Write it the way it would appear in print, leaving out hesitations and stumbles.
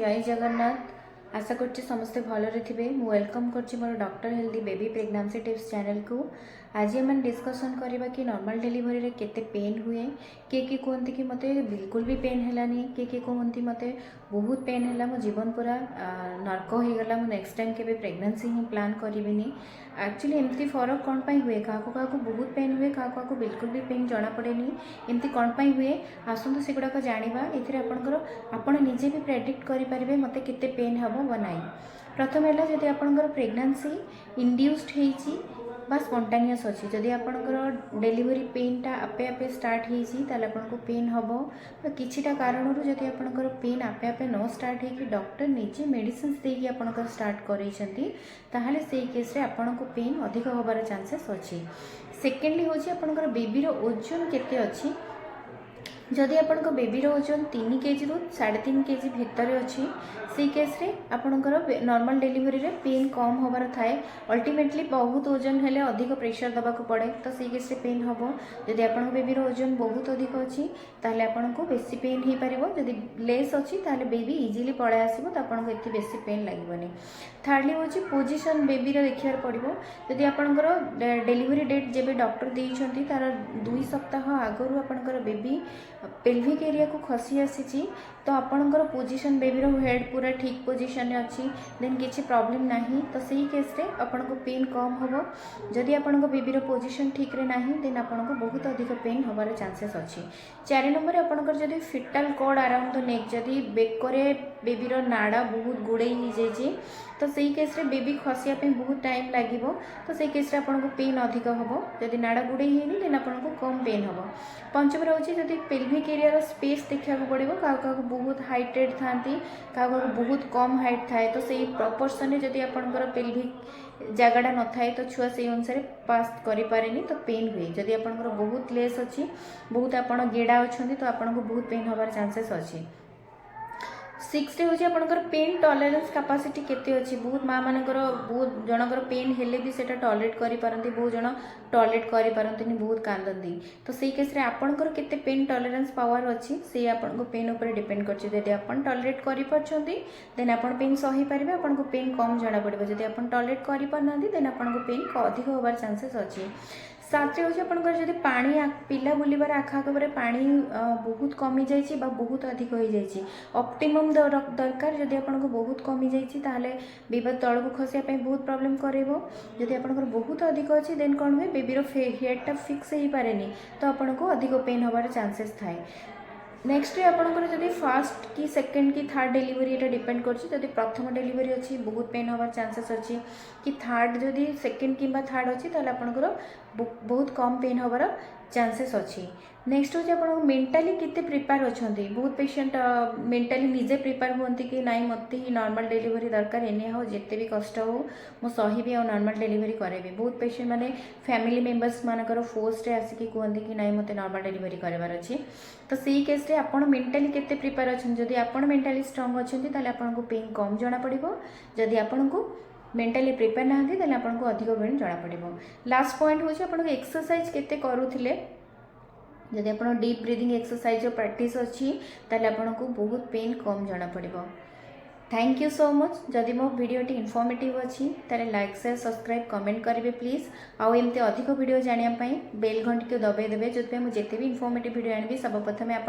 जय जगन्नाथ। आशा करछि समस्ते भलरे थिबे। मु वेलकम करछि मोर doctor healthy baby pregnancy tips channel को। आज हम डिस्कसन करबा कि नॉर्मल डिलीवरी रे केते पेन हुए। के कहते कि मते बिल्कुल भी पेन हेलानी, के कहते मते बहुत पेन हैला, मो जीवन पूरा नर्क हो गला, मु नेक्स्ट टाइम केबे प्रेगनेंसी ही प्लान करिविनी। एक्चुअली एमती फरक कौन पाई हुए, क्या बहुत पेन हुए, क्या बिल्कुल भी पेन जना पड़ेनी, एमती कौन पाई हुए आसतु से गुड़ाक जाना। ये आपड़ निजे भी प्रेडिक्ट करेंगे मत के पेन हम बनाई। प्रथम है जदि आपंकर प्रेगनेंसी इंड्यूस्ड होती बा स्पंटानियस अच्छी, जदि आपंकर डेलीवरी पेनटा आपे आपे स्टार्ट होती पेन हम, किछिटा कारण जदि आपंकर पेन आपे आपे न स्टार्ट हो डॉक्टर निजे मेडिसिन देकी आपंकर स्टार्ट करते से केस आपन को पेन अधिक होबार चांसेस अच्छी। सेकेंडली हूँ आपंकर बेबीर ओजन केते अच्छी। जदि आपंक बेबीर ओजन 3 kg रु 3.5 kg भितर अच्छी, से केस रे आपंकर नॉर्मल डिलीवरी रे पेन कम होबार थाए। अल्टीमेटली बहुत ओजन हेले अधिक प्रेशर दबाक पड़े, तो से केस रे पेन हम। जदि आपंक बेबीर ओजन बहुत अधिक अच्छी ताले आपंक बेसी पेन हो पारिबो। जदि लेस अच्छी ताले बेबी इजीली पळे आसीबो, तो आपंक एति बेसी पेन लागबोनी। थर्डली होची पोजीशन बेबीर देखियार पड़िबो। जदि आपंकर डिलीवरी डेट जेबे डॉक्टर देइछंती तार 2 सप्ताह आगरु आपंकर बेबी पेल्विक एरिया को खसी आसी, तो आपणकर पोजीशन बेबीर हेड पूरा ठीक पोजीशन अच्छी, देन किसी प्रॉब्लम नहीं, तो सही केस रे आपनको पेन कम हम। जदि आपणक बेबीर पोजीशन ठीक रे नहीं, देन आपनको बहुत अधिक पेन होबार चांसेस अच्छी। 4 नंबर आपणकर जदि फिटाल कॉर्ड अराउंड द नेक, जदि बेकरे बेबीर नाड़ा बहुत गुड़े हो जाइए, तो सही केस रे बेबी खसिया पे बहुत टाइम लगे, तो सही केस रे आपनको पेन अधिक हम। जदि नाड़ा गुड़े ही देन आपनको कम पेन हम। पंचम रोचे जदि पेल्विक एरिया स्पेस देखा पड़ो, क्या बहुत हाइटेड था, क्या बहुत कम हाइट थाए, तो सही प्रपोर्शन में जदि आपंकर पेल्विक जगटा न थाए तो छुआ से अनुसार पास करें, तो पेन हुए। जदि आपंकर बहुत लेस अच्छी, बहुत आप गेड़ा अच्छा, तो आपको बहुत पेन होबार चांसेस अच्छी। 6 हूँ आपंकर पेन टॉलरेंस कैपेसिटी केते अच्छी। बहुत माँ मानकर बहुत जनकर पेन हेले भी सेटा टॉलरेट करि पारंती, बहुत जन टॉलरेट करि पारंतीनी, बहुत कांदती, तो सही केस रे आपंकर केते पेन टॉलरेंस पावर अच्छी से आपन पेन ऊपर डिपेंड करछि। जदि आपन टॉलरेट करि परछंती देन आपन पेन सही पारिबे, आपन पेन कम जणा पड़िबो। जदि आपन टॉलरेट करि पारनांती देन आपन पेन अधिक होबार चांसेस अच्छी। 7 हूँ आपंकर जदि पानी पिला बुलबार आखापाखे पानी बहुत कमी जाइए बहुत अधिक हो जाइए, ऑप्टिमम दरकार। जदि आपको बहुत कमी जाइए बेबी तल को खसिया बहुत प्रॉब्लम करेबो। जदि आपंकर बहुत अधिक अच्छी देन कौन हुए बेबीर हेडटा फिक्स हो पारे, तो आपको अधिक पेन होबार चांसेस थाए। नेक्स्ट आपंकर जदि फर्स्ट कि सेकेंड कि थर्ड डिलीवरी ये डिपेंड करछि। जदि प्रथम डिलीवरी अच्छी बहुत पेन होबार चांसेस अच्छी, कि थर्ड जदि सेकेंड कि थर्ड अच्छी ताले आपंकर बहुत कम पेन होबार चांसेस अच्छी। नेक्स्ट हूँ आप मेंटाली केते प्रिपेयर अच्छा। बहुत पेशेंट मेंटाली निजे प्रिपेयर होती कि नाई मत ही नॉर्मल डिलीवरी दरकार, एने हो जिते भी कष्ट हो मु सही और नॉर्मल डिलीवरी करेबी। बहुत पेशेंट माने फैमिली मेंबर्स मानकर फोर्स रे आसिक कहते कि नाई मते नॉर्मल डिलीवरी करार अच्छी, तो सही केस रे आपण मेंटाली केते प्रिपेयर अच्छा। जदि आपण मेंटाली स्ट्रांग अच्छा ताले आपनको पेन कम जना पड़िबो। जदि आपनको मेंटाली प्रिपेयर नहांती ताले आपनको अधिक पेन जना पड़िबो। लास्ट पॉइंट होची आपनको एक्सरसाइज केते करूथिले। जदि आप डीप ब्रीदिंग एक्सरसाइज प्रैक्टिस अच्छी ताले आपको बहुत पेन कम जना पड़िबो। Thank you so much. जदि मो वीडियोटी इनफॉर्मेटिव अच्छी ताले लाइक शेयर सब्सक्राइब कमेंट करेंगे प्लीज। आउ एमती अधिक वीडियो जानापी बेल घंटी को दबाई देवे, जो मुझे भी इनफॉर्मेटिव वीडियो आनी सब प्रथम आप